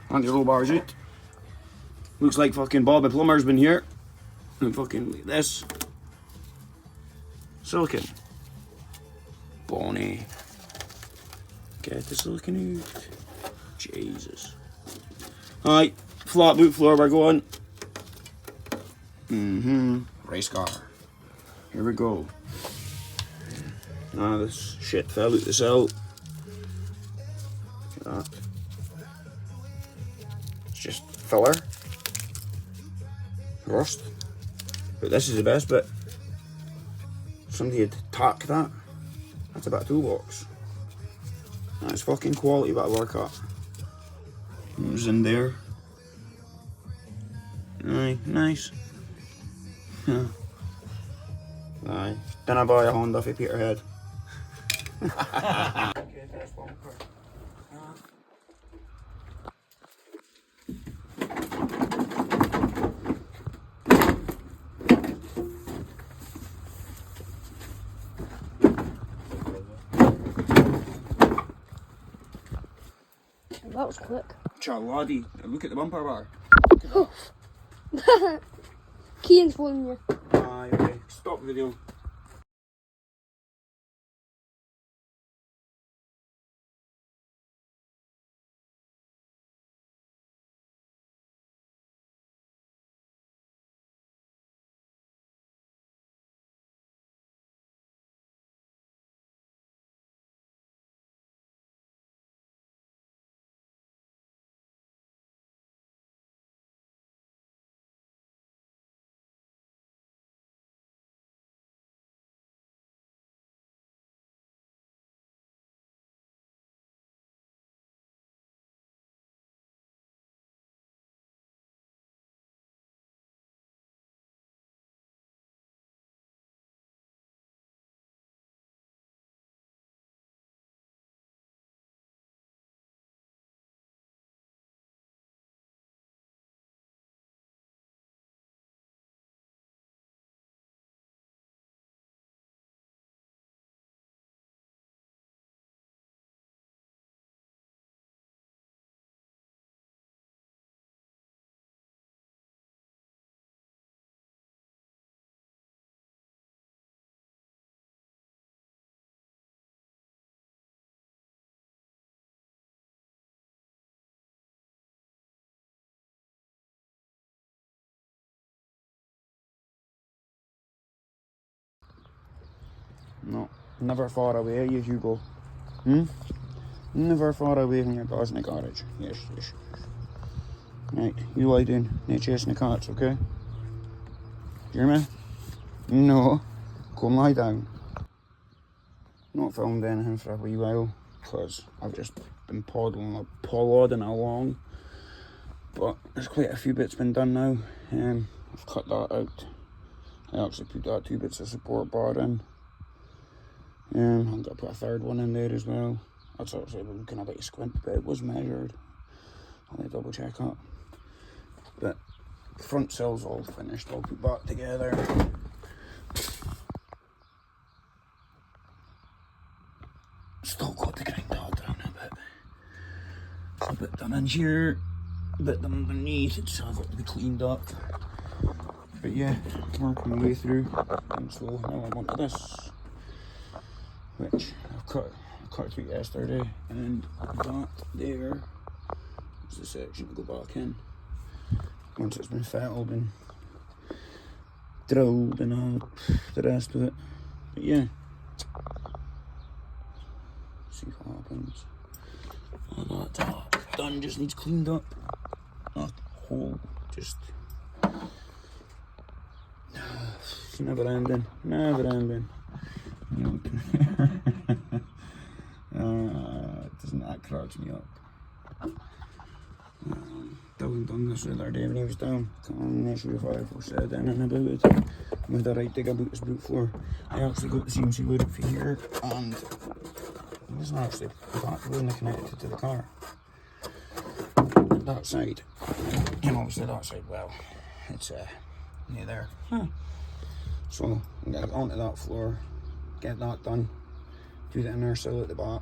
Anti-roll bars out. Looks like fucking Bobby Plumber's been here. And fucking like this. Silicon. Bonnie. Get the silicon out. Jesus. Alright, flat boot floor we're going. Race car. Here we go. Ah, this shit fell out the cell. Look at that. It's just filler. Rust. But this is the best bit. Somebody had tacked that. That's about a toolbox. That's fucking quality bit of work at. It was in there. Aye, nice. Yeah. Aye. Didn't I buy a Honda for Peterhead? That was quick. Charladdy, look at the bumper bar. Keane's phoning you. Aye, okay. Stop video. No, never far away, you Hugo. Never far away from your cars in the garage. Yes, yes. Right, you lie down. Not chasing the cats, okay? Do you hear me? No. Come lie down. Not filmed anything for a wee while, because I've just been plodding along. But there's quite a few bits been done now. I've cut that out. I actually put that 2 bits of support bar in. I'm going to put a third one in there as well. That's actually looking a bit squint, but it was measured. I'll double check that. But the front cell's all finished, all put back together. Still got the grind hard down a bit. There's a bit done in here, a bit done underneath, it's still got to be cleaned up. But yeah, working my way through. And so now I'm onto this, which I've cut through yesterday, and that there is the section to go back in once it's been fettled and drilled and all the rest of it. But yeah, see what happens. All that top done, just needs cleaned up. That hole just it's never ending. Doesn't that crotch me up? Dylan done this the other day when he was down. I'm not sure if I ever said anything about it. With the right dig about his boot floor. I actually got the CNC loaded for here, and it wasn't actually really connected to the car. That side, and obviously that side, well, it's near there. So I'm gonna go onto that floor, get that done, do the inner sill at the back,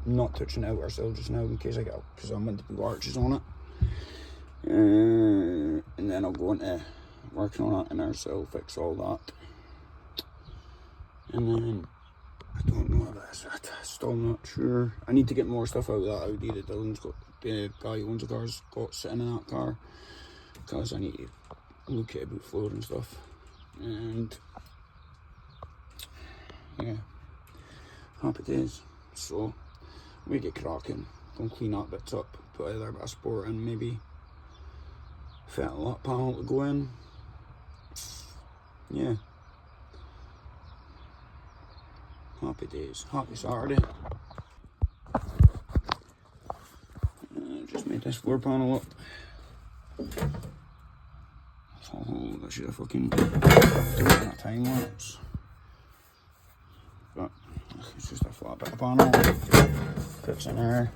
not touching the outer sill just now in case because I'm meant to put arches on it. And then I'll go into working on that inner sill, fix all that. And then I don't know about this. I'm still not sure. I need to get more stuff out of that Audi that Dylan's got, the guy who owns the car's got sitting in that car, because I need to look at about floor and stuff. And yeah, happy days. So we get cracking, go and clean that bits up, put either a bit of sport in, maybe fit a lot panel to go in. Yeah, happy days, happy Saturday. Just made this floor panel up. Oh, I should have fucking done that time lapse. But it's just a flat bit of panel. Fits in there.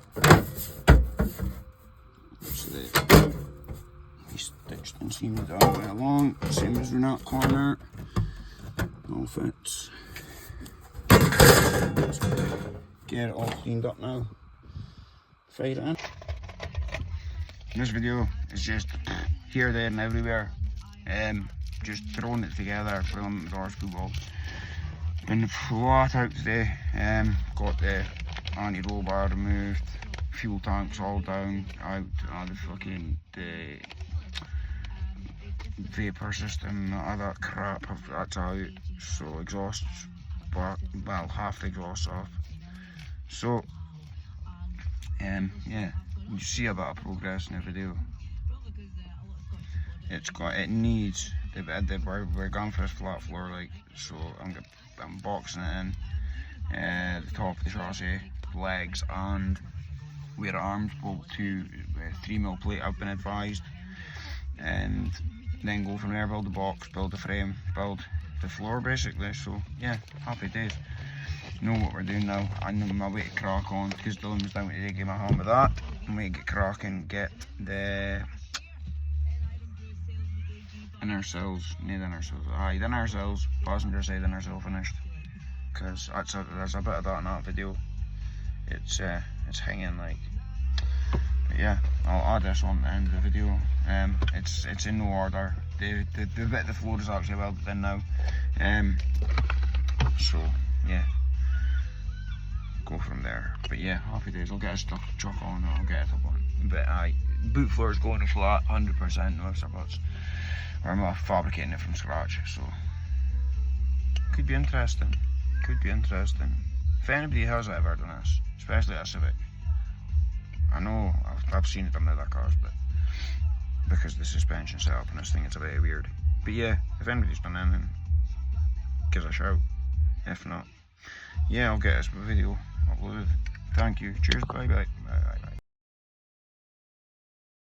So we stitched and seamed it all the way along. Same as in that corner. All fits. Let's get it all cleaned up now. Fade it in. This video is just here, there and everywhere. Just throwing it together for them doors football. Been flat out today. Got the anti-roll bar removed, fuel tanks all down, out the fucking the vapor system, all that crap, that's out. So exhaust, well, half the exhaust off. So yeah, you see a bit of progress in the video. It needs, we're going for this flat floor, like, so I'm boxing it in, the top of the chassis, legs, and where arms bolt to 3mm plate, I've been advised, and then go from there, build the box, build the frame, build the floor basically. So yeah, happy days. Know what we're doing now. I'm on my way to crack on, because Dylan was down today, give my hand with that. I'm going to get cracking, get the inner sills, the inner sills, passenger side inner sill finished, because there's a bit of that in that video. It's hanging like, but yeah, I'll add this on the end of the video. It's in no order. The bit of the floor is actually welded in now. So yeah, go from there. But yeah, happy days. I'll get this stuff chuck on, I'll get it up on. But boot floor is going flat, 100%, no ifs or buts. I'm fabricating it from scratch, so could be interesting. Could be interesting. If anybody has ever done this, especially a Civic, I know I've seen it on other cars, but because the suspension setup and this thing, it's a bit weird. But yeah, if anybody's done anything, give us a shout. If not, yeah, I'll get this video uploaded. Thank you. Cheers. Bye bye. Bye bye bye.